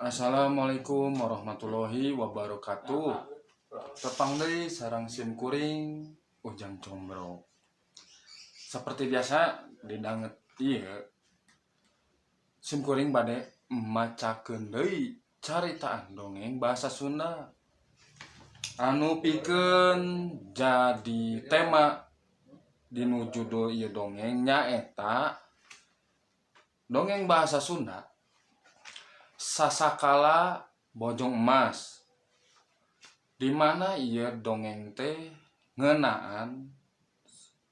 Assalamualaikum warahmatullahi wabarakatuh. Tepang deui sareng sim kuring Ujang Combro. Seperti biasa didanget ieu sim kuring bade macakeun deui caritaan dongeng bahasa Sunda anu pikeun jadi tema dinu judul ieu dongeng nyaeta dongeng bahasa Sunda Sasakala Bojong Emas, di mana ieu dongeng teh ngeunaan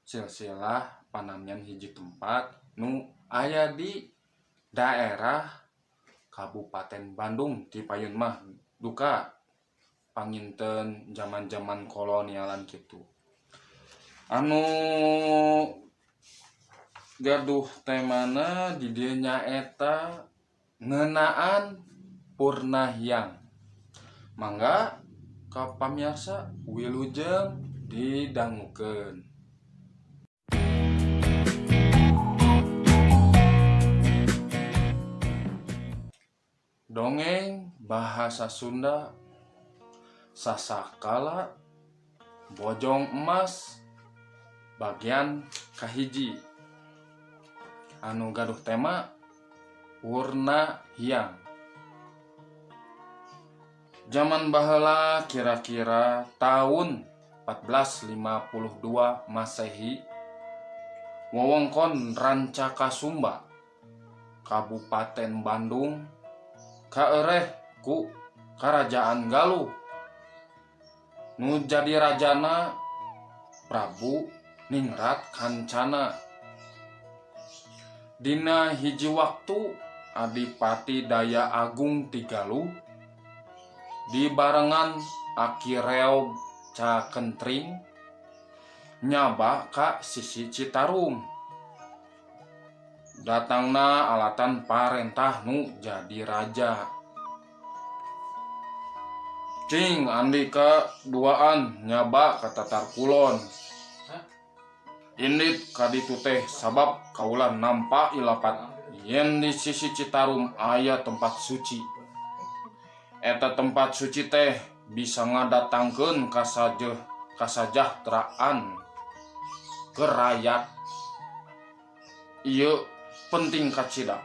silsilah panamyan hiji tempat nu aya di daerah Kabupaten Bandung ti payun mah duka panginten zaman-zaman kolonialan kitu. Anu gaduh temana di dieu nyaeta ngeunaan Purnahyang. Mangga ka pamirsa wilujeng didangukeun. Dongeng bahasa Sunda Sasakala Bojong Emas bagian kahiji. Anu gaduh tema Purnahyang. Zaman baheula kira-kira tahun 1452 Masehi, wewengkon Rancakasumba, Kabupaten Bandung, kaereh ku Karajaan Galuh. Nu jadi rajana Prabu Ningrat Kancana. Dina hiji waktu Adipati Daya Agung ti Galuh dibarengan Aki Reog Cakentring nyaba ka sisi Citarum. Datangna alatan parentah nu jadi raja. Cing andika duaan nyaba ka Tatar Kulon. Indit kaditu teh sabab kaula nampa ilapat yen di sisi Citarum aya tempat suci. Eta tempat suci teh bisa ngadatangkeun kasajahteraan ke rakyat. Ieu penting kacida.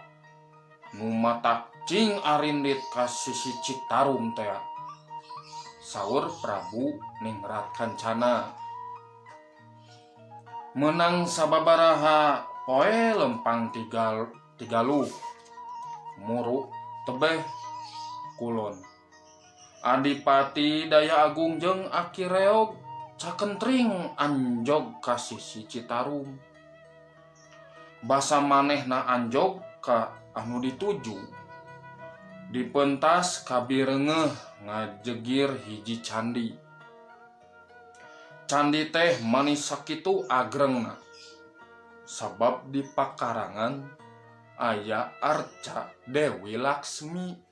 Nu matak cing arindit ka sisi Citarum teh. Saur Prabu Ningrat Kancana. Menang sababaraha poe lempang Tigaluh muru tebeh kulon. Adipati Daya Agung jeung Aki Reog Cakentring anjog ka sisi Citarum. Basa manehna anjog ka anu dituju. Dipentas kabireungeuh ngajegir hiji candi. Candi teh manis sakitu agrengna. Sabab di pakarangan aya arca Dewi Laksmi.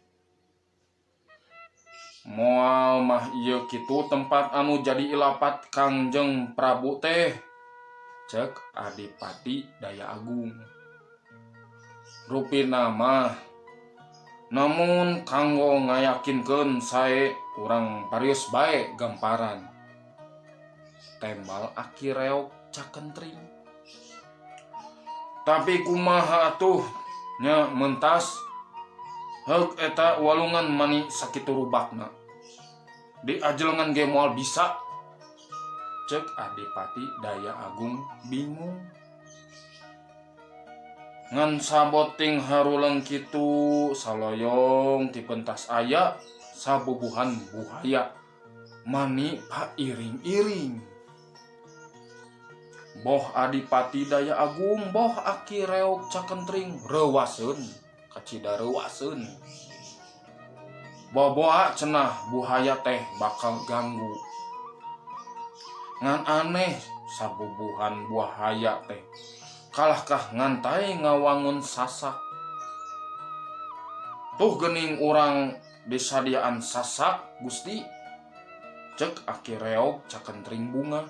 Moal mah ieu kitu tempat anu jadi ilapat Kangjeng Prabu teh, cek Adipati Daya Agung. Rupina mah namun kanggo ngayakinkeun sae urang parios bae gamparan. Tembal Aki Reog Cakentring. Tapi kumaha atuh nya mentas heug eta walungan mani sakitu rubakna. Diajelngan ge moal bisa. Cek Adipati Daya Agung bingung. Ngan saboting haruleung kitu saloyong ti pentas aya sabubuhan buhaya mani pairing-iring. Boh Adipati Daya Agung, boh Aki Reog Cakentring reuwaseun, kacida reuwaseun. Boboa cenah buhaya teh bakal ganggu. Ngan aneh sabubuhan buahaya teh. Kalahkah ngantai ngawangun sasak. Tuh geuning urang disadiaan sasak, Gusti. Cek Aki Reog Cakentring bunga.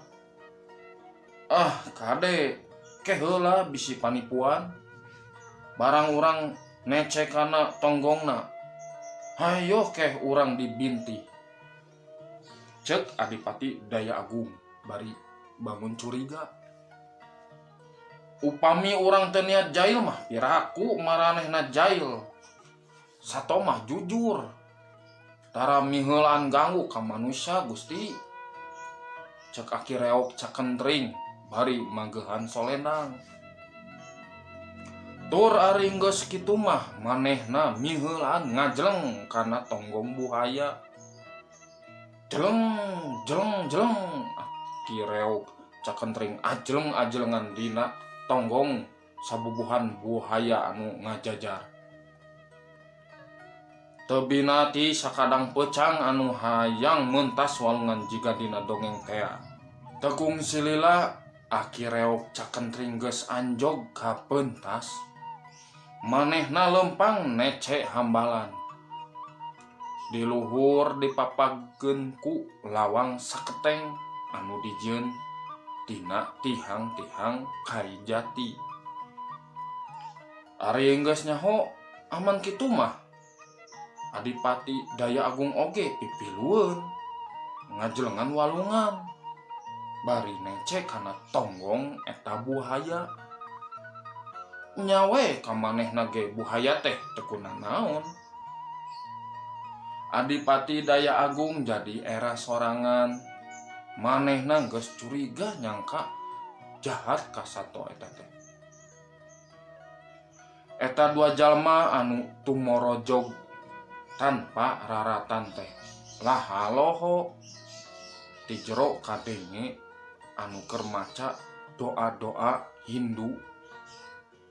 Ah, kade ke heula bisi panipuan. Barang urang necekana tonggongna. hayo keh urang dibinti. Cek Adipati Daya Agung bari bangun curiga. Upami urang teu niat jail mah piraku maranehna jail. Sato mah jujur. Tara miheulaan ganggu ka manusia Gusti. Cek Aki Reok cakentring bari magehan solendang. Tur ari geus kitu mah manehna miheulaan ngajleng kana tonggong buhaya. Jeleng jeleng jeleng Aki Reok cakentring ajleng-ajlengan dina tonggong sabubuhan buhaya anu ngajajar. Tebinati sakadang pecang anu hayang mentas walungan jiga dina dongeng tea. Tekung silila Aki Reok cakentring geus anjog ka pentas. Manehna lempang nece hambalan. Di luhur dipapagkeun ku lawang saketeng anu dijieun dina tihang-tihang kai jati. Ari geus nyaho aman kitu mah Adipati Daya Agung oge pipilueun ngajlengan walungan bari nece kana tonggong eta buhaya. Nyawe ka manehna ge buhaya teh teu naon. Adipati Daya Agung jadi era sorangan. Manehna geus curiga nyangka jahat ka sato eta teh. Eta dua jalma anu tumorojog tanpa raratan teh lahaloho ti jero kadenge anu keur maca doa-doa Hindu.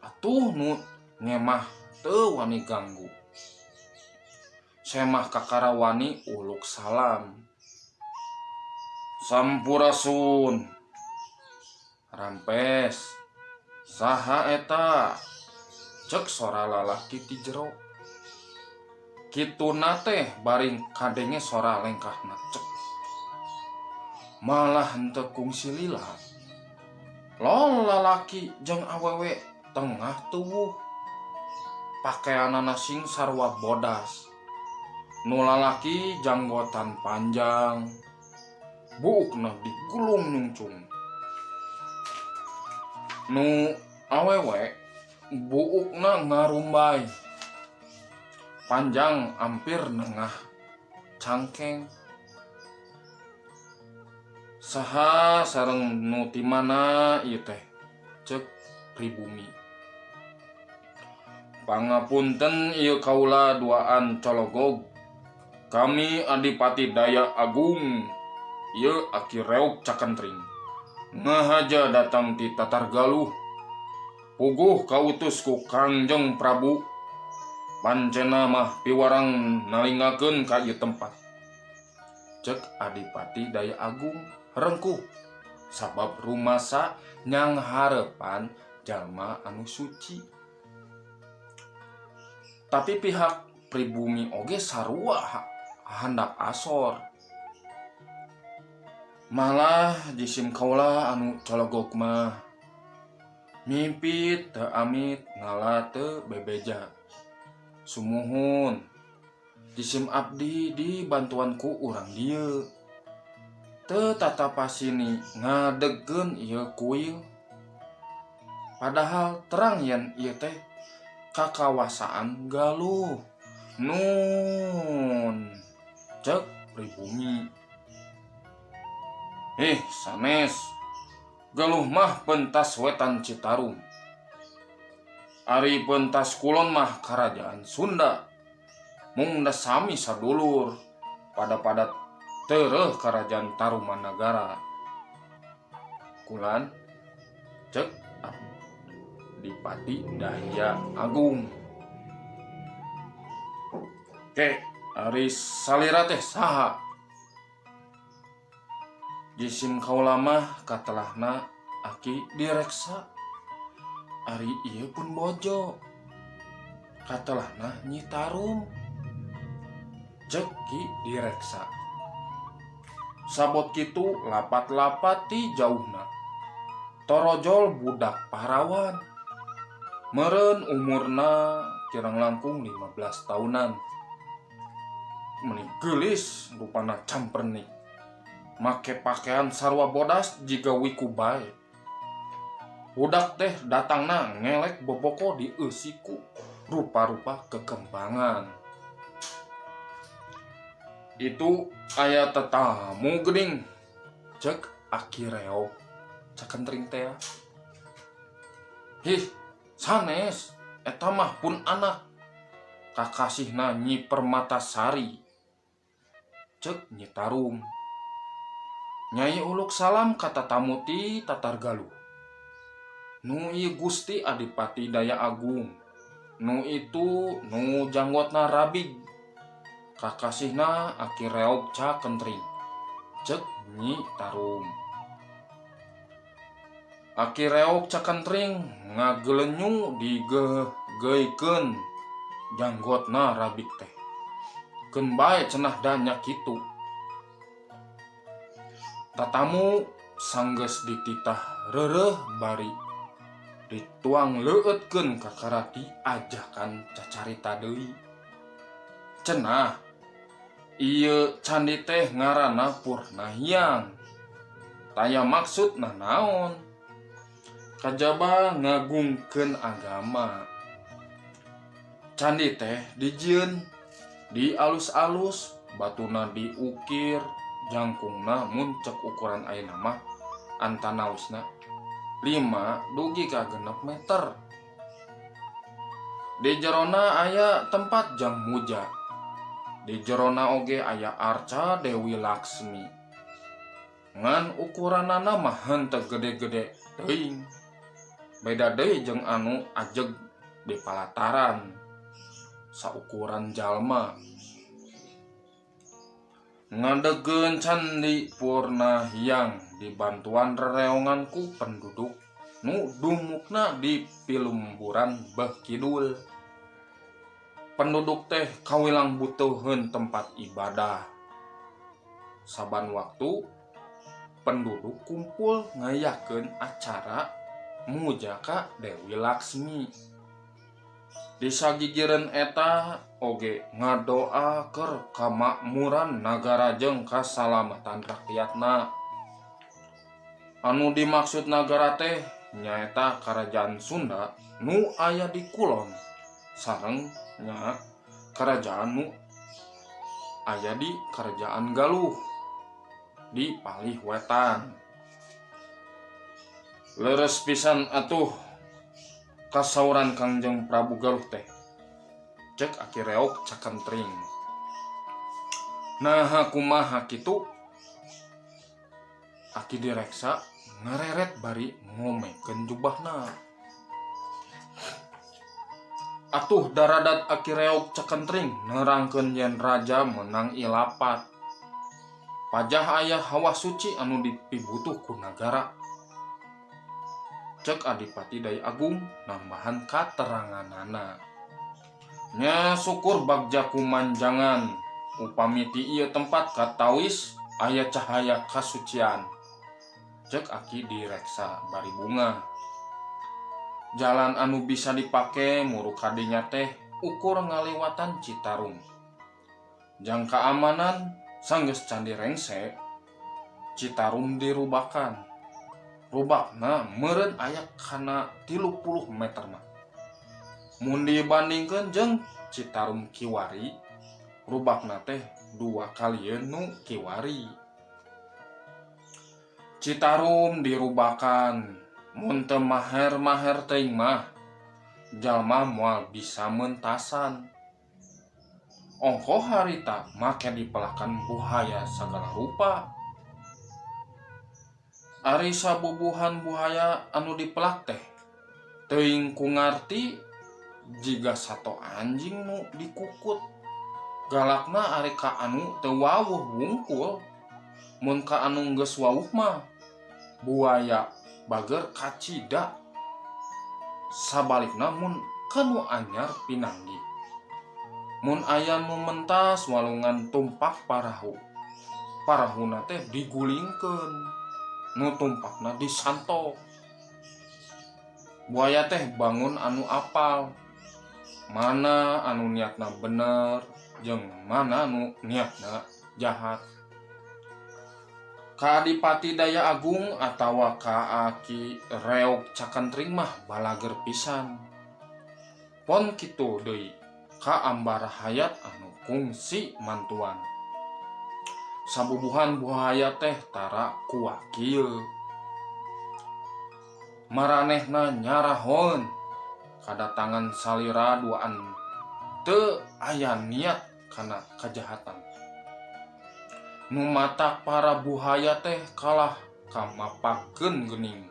Atuh nu ngemah teu wani ganggu. Semah kakarawani uluk salam. Sampurasun. Rampes. Saha eta? Cek sora lalaki ti jero. Kituna teh baring kadenge sora lengkahna cek. Malah henteu kungsi lila. Lol lalaki jeung awewe tengah tubuh. Pakaianana sing sarua bodas. Nu lalaki janggotan panjang, buukna digulung nyungcung. Nu awewe buukna ngarumbay, panjang hampir nengah cangkeng. Saha sareng nu ti mana ieu teh? Cek pribumi. Pangapunten ieu kaula duaan cologog. Kami Adipati Daya Agung, ieu Aki Reok cakentring. Ngahaja datang ti Tatargaluh. Puguh kautus ku Kangjeng Prabu. Pancena mah piwarang nalingakeun ka ieu tempat. Cek Adipati Daya Agung rengkuh. Sabab rumasa nyang harepan jalma anu suci. Tapi pihak pribumi oge sarua handak asor. Malah jisim kaula anu cologog mah mimpit teu amit ngala teu bebeja. Sumuhun jisim abdi dibantuan ku urang dieu. Teu tatapasini ngadegkeun ieu kuil. Padahal terang yen ieu teh kakawasaan Galuh. Nun cek pribumi. Sanes Galuh mah pentas wetan Citarum. Ari pentas kulon mah Karajaan Sunda. Mung da sami sadulur pada tereuh Karajaan Tarumanagara. Kulan cek Adipati Daya Agung. Oke, ari salira teh saha? Jisim kaula mah katelahna Aki direksa. Ari ieu pun bojo. Katelahna Nyi Tarum. Cek Ki direksa. Sabot kitu lapat-lapat ti jauhna. Torojol budak parawan. Meureun umurna kirang langkung 15 tahunan. menik gelis rupana campernik. Make pakaian sarwa bodas jiga wiku bae. Budak teh datangna ngelek boboko di eusiku rupa-rupa kekembangan. Itu aya tetamu geuning, cek Aki reog cakentring teh. Hih, sanes eta mah pun anak kakasihna Nyi Permatasari, cek Nyi Tarum. Nyai uluk salam kata tamu ti Tatargaluh. Nu ieu Gusti Adipati Daya Agung. Nu itu nu janggotna rabig. Kakasihna Aki reog cakentring, cek Nyi Tarum. Aki reog cakentring ngagelenyu digeuykeun janggotna rabig teh. Keun bae cenah danyak kitu. Tatamu sanggeus dititah reureuh bari dituang leueutkeun ka karati ajakan cacarita deui. Cenah ieu candi teh ngaranna Purnahyang. Taya maksudna naon? Kajaba ngagungkeun agama. Candi teh dijieun, dialus-alus, batuna diukir, jangkungna mun cek ukuran ayeuna mah antanausna 5 dugi ka 6 meter. Di jerona aya tempat jang muja. Di jerona oge aya arca Dewi Laksmi. Ngan ukuranana mah henteu gede-gede teuing. Beda deui jeung anu ajeg di palataran. Saukuran jalma. Ngadegeun candi Purnahyang dibantuan rereongan ku penduduk nu dumukna di Pilumburan beh kidul. Penduduk teh kawilang butuheun tempat ibadah. Saban waktu penduduk kumpul ngayakeun acara muja ka Dewi Laksmi. Di sagigireun eta oge ngadoa keur kamakmuran nagara jeung kasalamatan rakyatna. Anu dimaksud nagara teh nyaeta Karajaan Sunda nu aya di kulon sareng nya karajaan nu aya di Karajaan Galuh di palih wetan. Leres pisan atuh kasauran Kangjeng Prabu Galuh teh, cek Aki reog cakentring. Nah kumaha kitu? Aki direksa ngareret bari ngomekeun jubahna. Atuh daradat Aki reog cakentring nerangkeun yen raja menang ilapat. Pajah aya hawa suci anu dipibutuh ku nagara. Cek Adipati Daya Agung nambahan kateranganana. Nya syukur bagja kumanjangan upami ti ieu tempat katawis aya cahaya kasucian. Cek Aki direksa bari bunga. Jalan anu bisa dipake muru kadinya teh ukur ngaliwatan Citarum. Jang keamanan sanggeus candi rengse Citarum dirubakan. Rubakna meureun aya kana 30 meter mah. Mun dibandingkeun jeung Citarum Kiwari, rubakna teh 2 kalieun nu Kiwari. Citarum dirubakan, mun teu maher-maher teuing mah jalma moal bisa meuntasan. Ongko harita make dipelakan buhaya sagala rupa. Ari sabubuhan buhaya anu dipelak teh teuing ku ngarti jiga sato anjing nu dikukut. Galakna ari ka anu teu wawuh wungkul. Mun ka anu geus wawuh mah buaya bager kacida. Sabalikna mun ka nu anyar pinanggi. Mun aya nu mentas walungan tumpak parahu. Parahuna teh digulingkeun. Nu tumpakna disanto. Buaya teh bangun anu apal. Mana anu niatna bener, jeung mana nu niatna jahat. Ka Adipati Daya Agung atawa ka Aki Reog Cakentring mah balager pisan. Pon kitu deui ka Ambar Hayat anu kungsi mantuan. Sabubuhan buhaya teh tara kuwakieu. Maranehna nyarahon kadatangan salira duaan teu aya niat kana kajahatan. Nu matak para buhaya teh kalah kamapakeun geuning.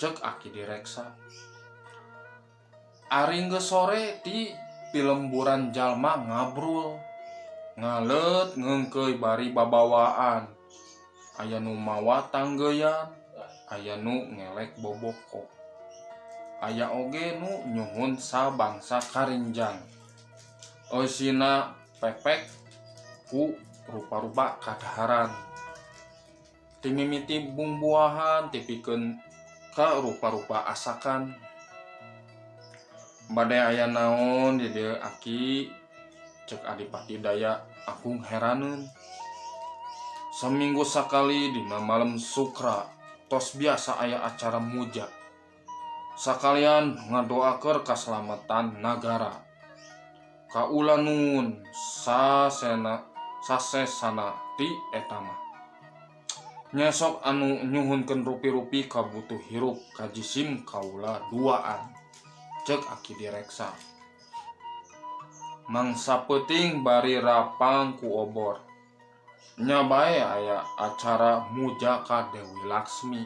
Cek Aki direksa. Ari geus sore ti pilemburan jalma ngabrul. Ngaleut ngeungkeuy bari babawaan. Aya nu mawa tanggeyan, aya nu ngelek boboko. Aya oge nu nyuhun sabangsa karinjang. Eusina pepek ku rupa-rupa kadaharan. Ti mimiti bumbuahan tipikeun ka rupa-rupa asakan. Bade aya naon di dieu Aki, cek Adipati Daya Agung heraneun. Seminggu sakali dina malam Sukra tos biasa aya acara muja. Sakalian ngadoakeun kaslametan nagara. Kaula nuhun sasesana ti eta mah. Nyesok anu nyuhunkeun rupi-rupi kabutuh hirup kajisim kaula duaan. Cek Aki direksa. Mangsa peuting bari rapang ku obor. Nya bae aya acara muja ka Dewi Laksmi.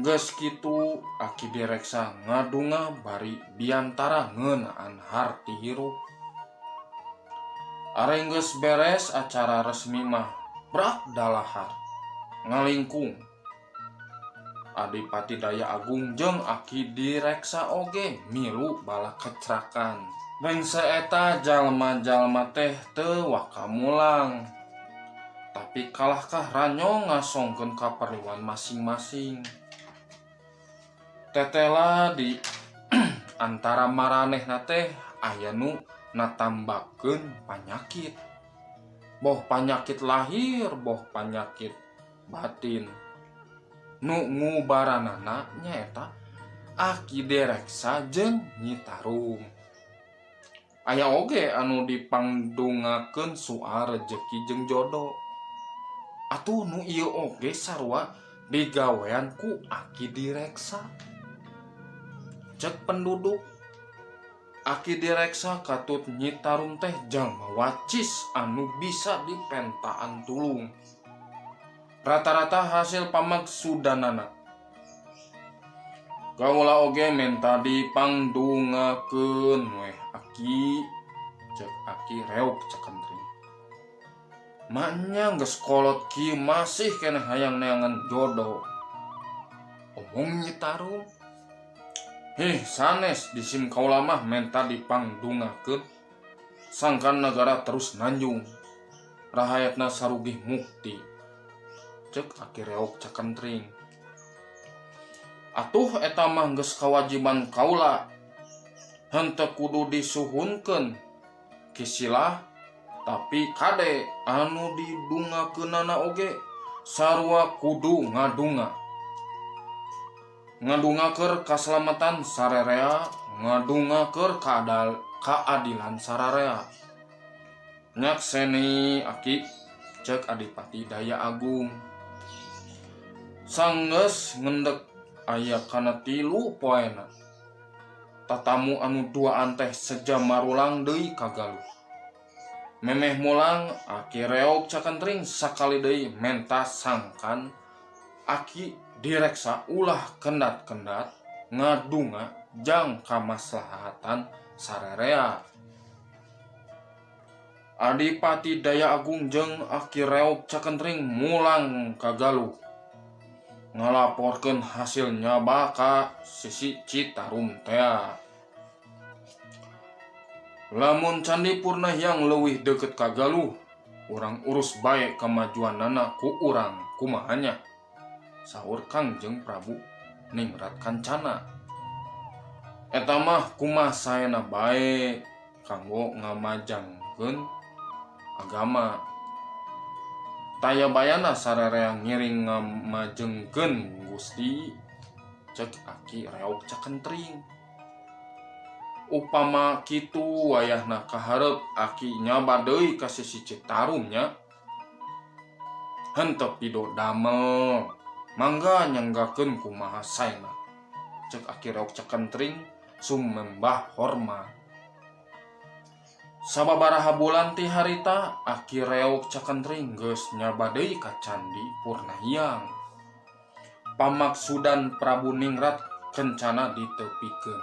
Geus kitu Aki direksa ngadunga bari biantara ngeunaan harti hirup. Are geus beres acara resmi mah brak dalahar ngalingkung. Adipati Daya Agung jeung Aki direksa oge milu bala kecrakan. Bengse eta jalma-jalma teh teu wakamulang. Tapi kalahkah ranyo ngasongkeun kaperluan masing-masing. Tetela di antara maranehna teh aya nu natambakeun panyakit. Boh panyakit lahir, boh panyakit batin. Nu ngubaranana nyaeta Aki direksa jeung Nyi Tarum. Aya oge anu dipangdungakeun soal rejeki jeung jodoh. Atuh nu ieu oge sarua digawean ku Aki direksa. Cek penduduk, Aki direksa katut Nyi Tarum teh jalma wacis anu bisa dipentaan tulung. Rata-rata hasil pamaksudanana. Kaula oge menta dipangdungakeun weh Aki, cek Aki Reog Cakentring. Maknya geus kolot kieu masih keneh hayang neangan jodoh. Omong Nyi Tarum. Sanes disim kaula mah menta dipangdungakeun. Sangkan negara terus nanjung. Rahayatna sarugih mukti. Cek Aki Reog Cakentring. Atuh eta mah geus kawajiban kaula. Henteu kudu disuhunkeun kisilah, tapi kade anu didungakeunana oge sarua kudu ngadunga. Ngadungakeun kaselamatan sararea, ngadungakeun keadilan sararea. Nyak seni Aki, cek Adipati Daya Agung. Sanggeus ngendek aya kana 3 poena. Tatamu anu duaan teh sejam marulang deui kagaluh. Memeh mulang Aki Reog Cakentring sakali deui menta sangkan Aki direksa ulah kendat-kendat ngadunga jang kamaslahatan sararea. Adipati Daya Agung jeung Aki Reog Cakentring mulang kagaluh. Ngalaporkeun hasilnya ka sisi Nyi Tarum teh. Lamun Candi Purna yang leuwih deukeut ka Galuh, urang urus bae kamajuanana ku urang kumahanya. Saur Kangjeng Prabu Ningrat Kancana. Eta mah kumaha saena bae, kanggo ngamajangkeun agama. Taya bayana sararea ngiring ngamajengkeun Gusti, cek Aki reog cakentring. Upama kitu wayahna kaharep Aki nyaba deui ka sisi Citarum nya, henteu pido damel, mangga nyanggakeun kumaha saena, cek Aki reog cakentring sumembah hormat. Sababaraha bulan ti harita Aki reog cakentring geus nyaba deui ka Candi Purnahiang. Pamaksudan Prabu Ningrat kencana ditepikeun.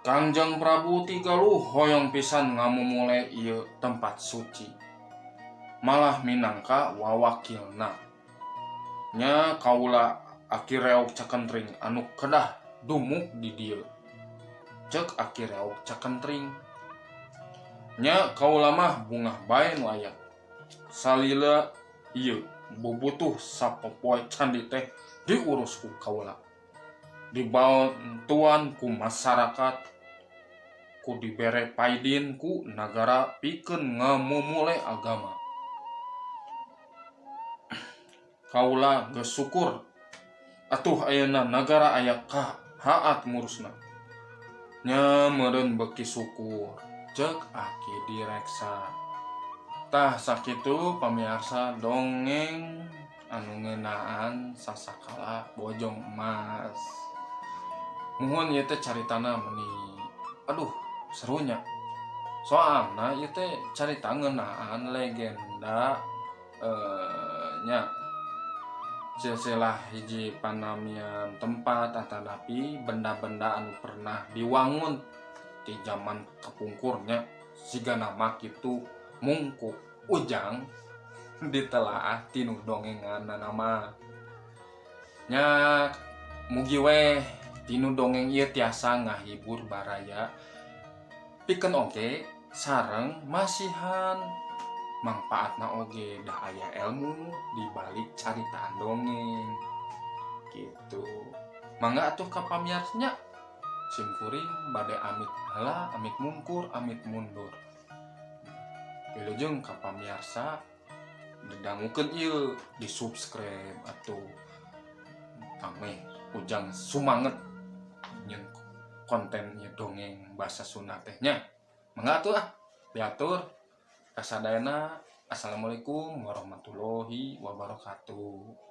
Kangjeng Prabu Tigaluh hoyong pisan ngamumule ieu tempat suci, malah minangka wawakilna. Nya kaula Aki reog cakentring anu kedah dumuk di dieu, cek Aki reog cakentring. Nya kaula mah bungah bae nu aya. Salila ieu bobutuh sapopoe candi teh diurus ku kaula, dibantuan ku masyarakat, ku dibere paidin ku nagara pikeun ngamumule agama. Kaula geus syukur atuh ayeuna nagara aya haat ngurusna. Nya meureun beuki syukur, cek Aki direksa. Tah sakitu pamirsa dongeng anu ngeunaan sasakala bojong emas. Muhun ieu teh caritana meuni aduh serunya. Soalna ieu teh carita ngeunaan legenda nya silsilah hiji panamian tempat atanapi benda-benda anu pernah diwangun di zaman kepungkurnya siga nama kitu mungkuk ujang ditelaah tinu dongengan nama. Nya mugi we tinu dongeng ieu tiasa ngahibur baraya pikeun oge sareng masihan mangpaatna oge da aya ilmu di balik caritaan dongeng gitu. Mangga atuh ka pamiarsanya simkuring bade amit heula amit mungkur amit mundur. Wilujeng ka pamiarsa didangukeun ieu di subscribe atuh ameh ujang sumanget nyeun konten ieu dongeng basa Sunda teh nya. Mangga atuh diatur kasadayana. Assalamualaikum warahmatullahi wabarakatuh.